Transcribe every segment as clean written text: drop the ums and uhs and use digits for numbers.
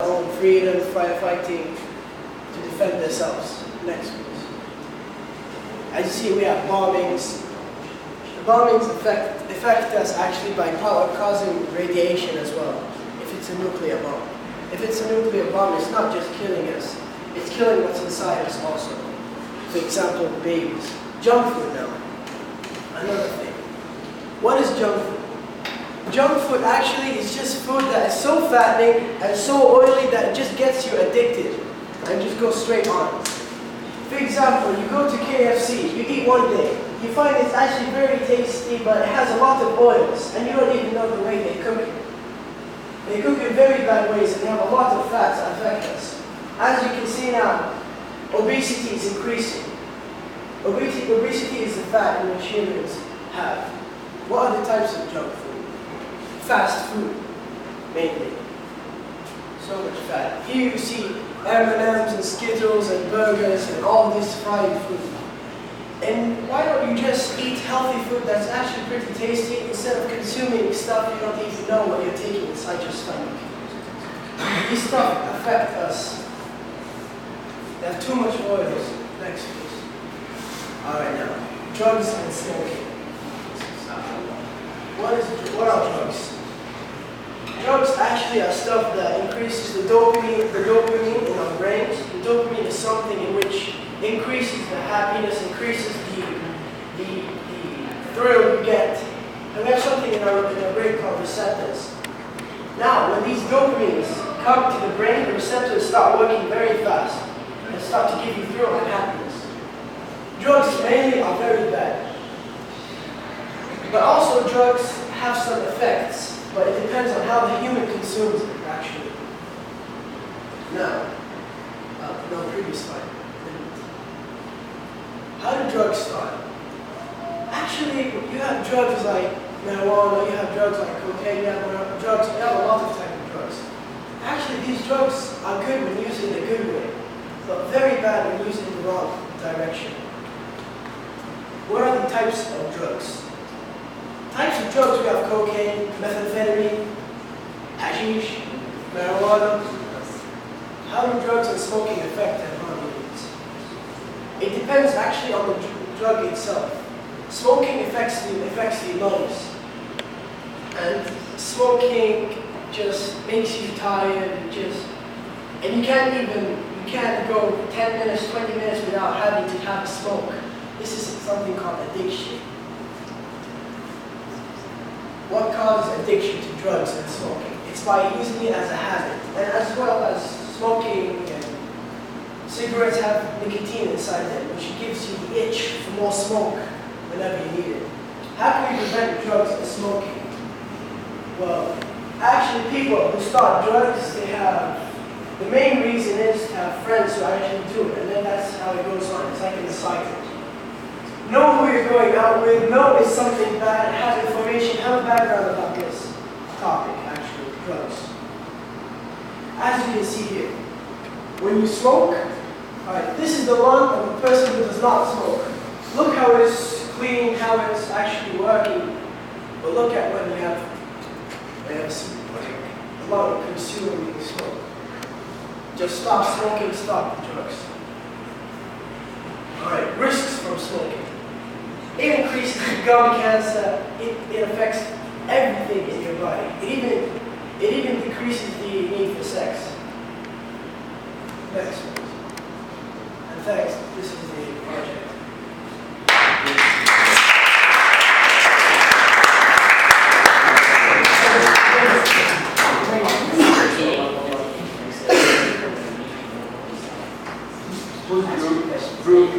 own freedom, fighting to defend themselves. Next, please. As you see, we have bombings. The bombings affect us actually by causing radiation as well, if it's a nuclear bomb. If it's a nuclear bomb, it's not just killing us, it's killing what's inside us also. For example, babies. Junk food now. Another thing. What is junk food? Junk food actually is just food that is so fattening and so oily that it just gets you addicted and just goes straight on. For example, you go to KFC, you eat one day, you find it's actually very tasty, but it has a lot of oils, and you don't even know the way they cook it. They cook it in very bad ways, and they have a lot of fats that affect us. As you can see now, obesity is increasing. Obesity is the fat in which humans have. What are the types of junk food? Fast food, mainly. So much fat. Here you see M&Ms and Skittles and burgers and all this fried food. And why don't you just eat healthy food that's actually pretty tasty instead of consuming stuff you don't even know what you're taking inside your stomach? These stuff affect us. They have too much oils. Next, please. Alright now, drugs and smoking. What are drugs? Drugs actually are stuff that increases the dopamine in our brains. The dopamine is something in which increases the happiness, increases the thrill you get. And we have something in our brain called receptors. Now, when these dopamines come to the brain, the receptors start working very fast and start to give you thrill and happiness. Drugs mainly are very bad. But also drugs have some effects, but it depends on how the human consumes it, actually. Now, no, previous slide. How do drugs start? Actually, you have drugs like marijuana, you have drugs like cocaine, you have a lot of types of drugs. Actually, these drugs are good when used in a good way, but very bad when used in the wrong direction. What are the types of drugs? Types of drugs, we have cocaine, methamphetamine, hashish, marijuana. How do drugs and smoking affect and harm humans? It depends actually on the drug itself. Smoking affects the lungs. And smoking just makes you tired and you can't go 10 minutes, 20 minutes without having to have a smoke. This is something called addiction. What causes addiction to drugs and smoking? It's by using it as a habit. And as well as smoking and cigarettes have nicotine inside them, which gives you the itch for more smoke whenever you need it. How can we prevent drugs and smoking? Well, actually people who start drugs, the main reason is to have friends who actually do it, and then that's how it goes on. It's like in a cycle. Know who you're going out with, know it's something bad, have information, have a background about this topic, actually, drugs. As you can see here, when you smoke, alright, this is the lung of a person who does not smoke. Look how it's clean, how it's actually working. But look at when you have a lung consuming smoke. Just stop smoking, stop the drugs. Alright, risks from smoking. It increases gum cancer, it affects everything in your body. It even decreases the need for sex. Next one. And thanks, this is the project. Group.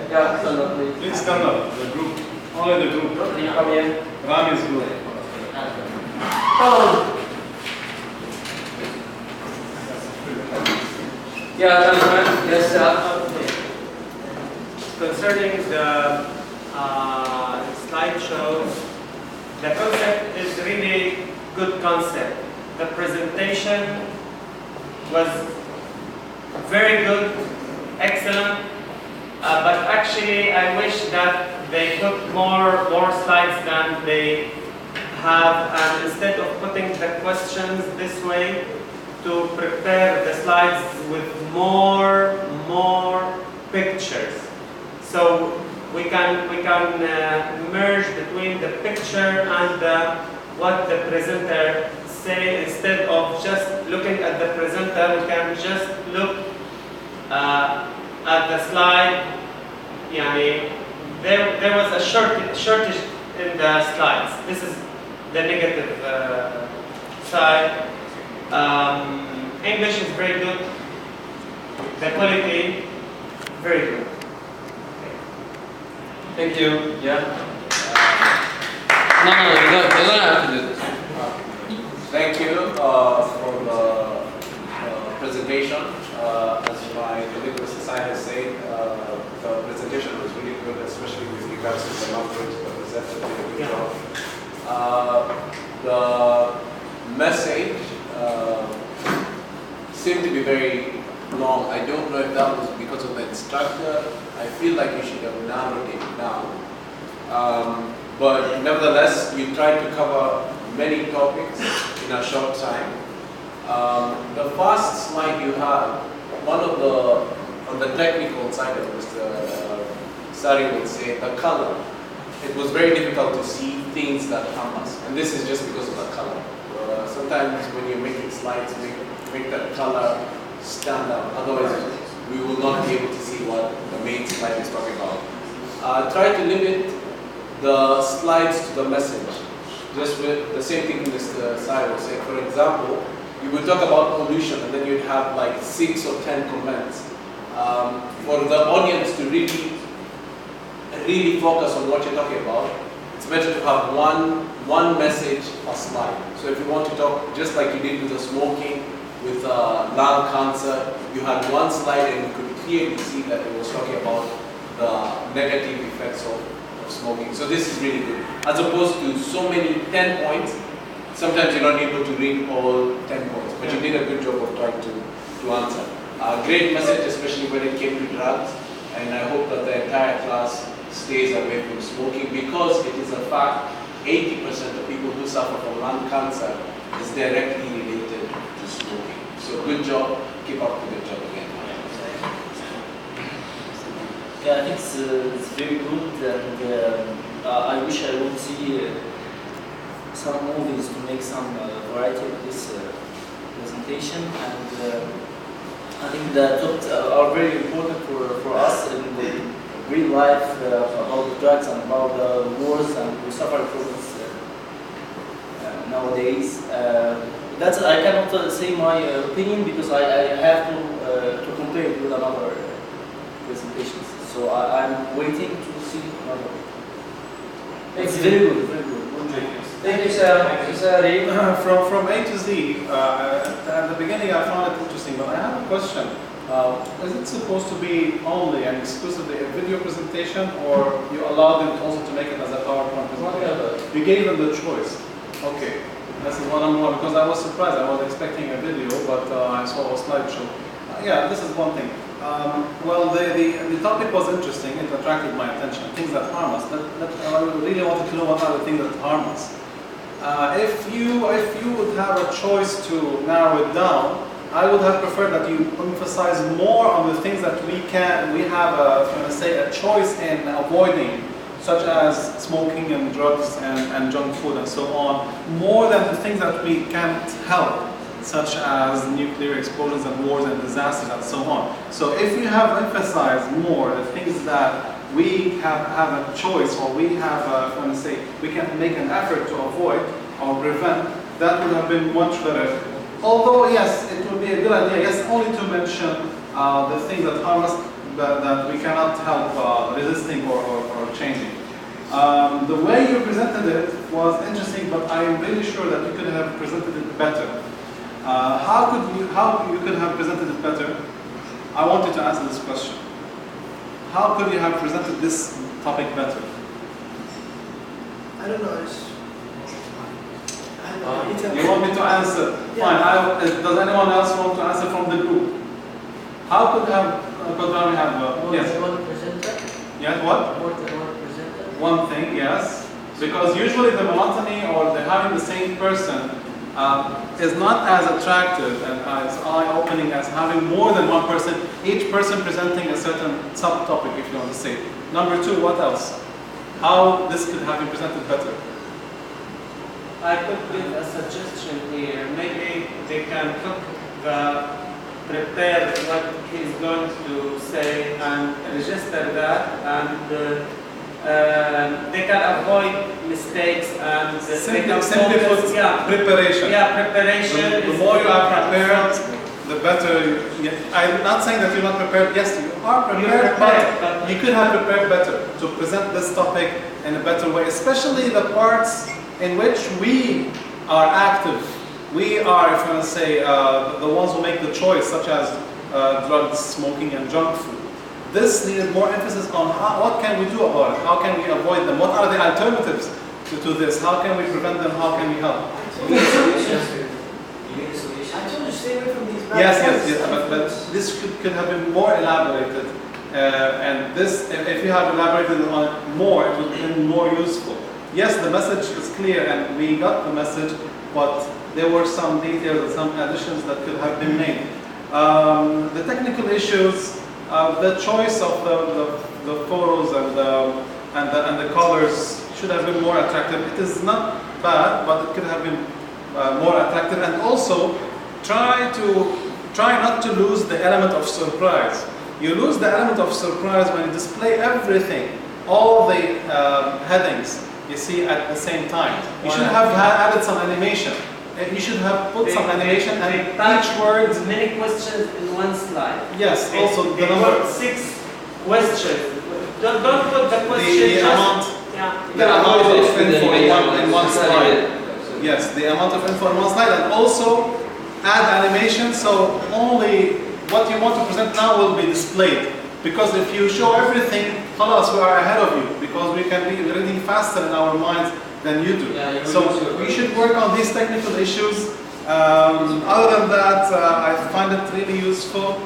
Yeah, stand up, please. Please stand up. The group. Only the group. Can you come here? Rami's group. Yeah, gentlemen. Yes, sir. Concerning the slideshow, the concept is really good concept. The presentation was very good, excellent, but actually I wish that they put more slides than they have, and instead of putting the questions this way, to prepare the slides with more pictures. So we can merge between the picture and what the presenter say. Instead of just looking at the presenter, we can just look at the slide. Yani, there was a shortage in the slides. This is the negative side. English is very good. The quality, very good. Thank you. Yeah. No, you don't have to do this. Thank you for the presentation. As my colleague Mr. Sai has said, the presentation was really good, especially with regards to the language that presented did a good job. The message seemed to be very long. I don't know if that was because of the instructor. I feel like you should have narrowed it down. But nevertheless, you tried to cover many topics in a short time. The first slide you had, on the technical side of Mr. Sari would say, the color. It was very difficult to see things that harm us. And this is just because of the color. Sometimes when you're making slides, make that color stand out. Otherwise, we will not be able to see what the main slide is talking about. Try to limit the slides to the message. Just with the same thing Mr. Sai was saying. For example, you would talk about pollution and then you'd have like 6 or 10 comments. For the audience to really focus on what you're talking about, it's better to have one message per slide. So if you want to talk, just like you did with the smoking, with lung cancer, you had one slide and you could clearly see that it was talking about the negative effects of smoking. So this is really good. As opposed to so many 10 points, sometimes you're not able to read all 10 points, but you did a good job of trying to answer. Great message, especially when it came to drugs, and I hope that the entire class stays away from smoking, because it is a fact 80% of people who suffer from lung cancer is directly related to smoking. So good job, keep up the good job again. Yeah, I think it's very good, and I wish I would see some movies to make some variety of this presentation. And I think the topics are very important for us in the real life about the drugs and about the wars, and we suffer from this nowadays. That's I cannot say my opinion because I have to compare it with another presentations. So I'm waiting to see another. It's very good, very good. Thank you, sir. From A to Z, at the beginning I found it interesting, but I have a question. Is it supposed to be only and exclusively a video presentation, or you allowed them also to make it as a PowerPoint presentation? You gave them the choice. Okay, this is what I'm wondering, because I was surprised. I was expecting a video, but I saw a slideshow. Yeah, this is one thing. Well, the topic was interesting. It attracted my attention. Things that harm us. I really wanted to know what are the things that harm us. If you would have a choice to narrow it down, I would have preferred that you emphasize more on the things that we have a choice in avoiding, such as smoking and drugs and junk food and so on, more than the things that we can't help, such as nuclear explosions and wars and disasters and so on. So if you have emphasized more the things that we have a choice, or we have, we can make an effort to avoid or prevent, that would have been much better. Although, yes, it would be a good idea, yes, only to mention the things that harm us that we cannot help resisting or changing. The way you presented it was interesting, but I am really sure that you could have presented it better. How you could have presented it better? I want you to answer this question. How could you have presented this topic better? I don't know. You want me to answer? Yeah. Fine. Does anyone else want to answer from the group? How could we have? Yes. One presenter? Yes. What? More than one presenter? One thing. Yes. Because usually the monotony or the having the same person is not as attractive and as eye-opening as having more than one person, each person presenting a certain subtopic, if you want to say. Number two, what else? How this could have been presented better? I could give a suggestion here. Maybe they can prepare what he's going to say and register that, and they can avoid mistakes and they can Simply put, focus. Yeah, preparation. preparation. The is more you are important. prepared, the better. I'm not saying that you're not prepared. Yes, you are You're prepared, prepared, but you could have prepared better to present this topic in a better way, especially the parts in which we are active. We are, if you want to say, the ones who make the choice, such as drugs, smoking, and junk food. This needed more emphasis on what can we do about it? How can we avoid them? What are the alternatives to this? How can we prevent them? How can we help? You need a solution. I told you stay away from these bad Yes, points. but this could have been more elaborated. And this, if you have elaborated on it more, it would have been more useful. Yes, the message is clear and we got the message, but there were some details and some additions that could have been made. The technical issues, the choice of the photos and the colors should have been more attractive. It is not bad, but it could have been more attractive. And also, try not to lose the element of surprise. You lose the element of surprise when you display everything, all the headings you see at the same time. You should have added some animation. You should have put some animation and each word. Many questions in one slide. Yes, also the They number. put 6 questions. Don't put the question The just. amount. Yeah. The amount of With info animation, in one it's slide. animated. Yes, the amount of info in one slide, and also add animation so only what you want to present now will be displayed. Because if you show everything, خلاص, we are ahead of you, because we can be reading faster in our minds than you do. Yeah, So we should work on these technical issues. Other than that, I find it really useful.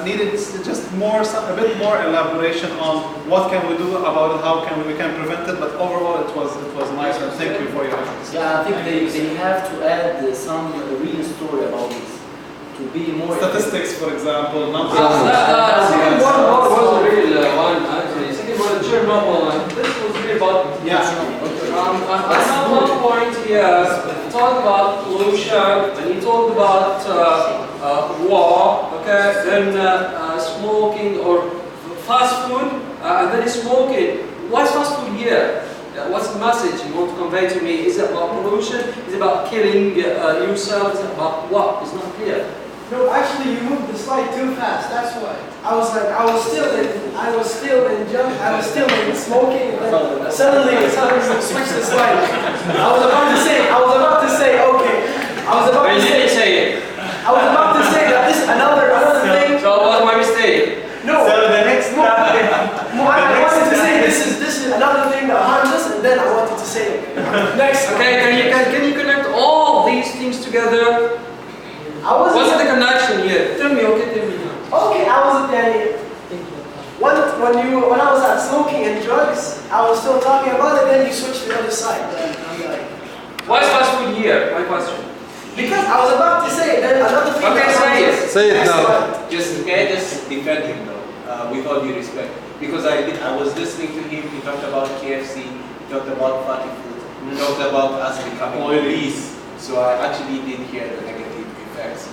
Needed just a bit more elaboration on what can we do about it, how we can prevent it. But overall, it was nice, and thank you for your efforts. Yeah, I think they have to add some real story about this to be more Statistics, for example, numbers. Second one was a real one, actually. Second one, Chernobyl. This was really about. Yeah. I have one point here. You talked about pollution, and you talked about war, okay? Then smoking or fast food, and then smoking. What's fast food here? What's the message you want to convey to me? Is it about pollution? Is it about killing yourself? Is it about what? It's not clear. No, actually, you moved the slide too fast. That's why. I was still in smoking, and then suddenly switched the slide. I was about to say, okay. I was about But to you didn't say, say it. I was about to say that this another thing. So what was my mistake? No. So the next topic. I wanted to say this is another thing that harms us, and then I wanted to say next. Okay, can you connect all these things together? What's the connection here? Tell me, okay, tell me now. Okay, I was when I was at smoking and drugs, I was still talking about it. Then you switched to the other side. Then I'm like, Why is fast food here? My question. because I was about to say then another thing. Okay, that say harms it. us. Say it Next now. one. Can I just defend him though, with all due respect? Because I was listening to him, he talked about KFC, he talked about fatty food, he talked about us becoming obese. So I actually did hear the negative effects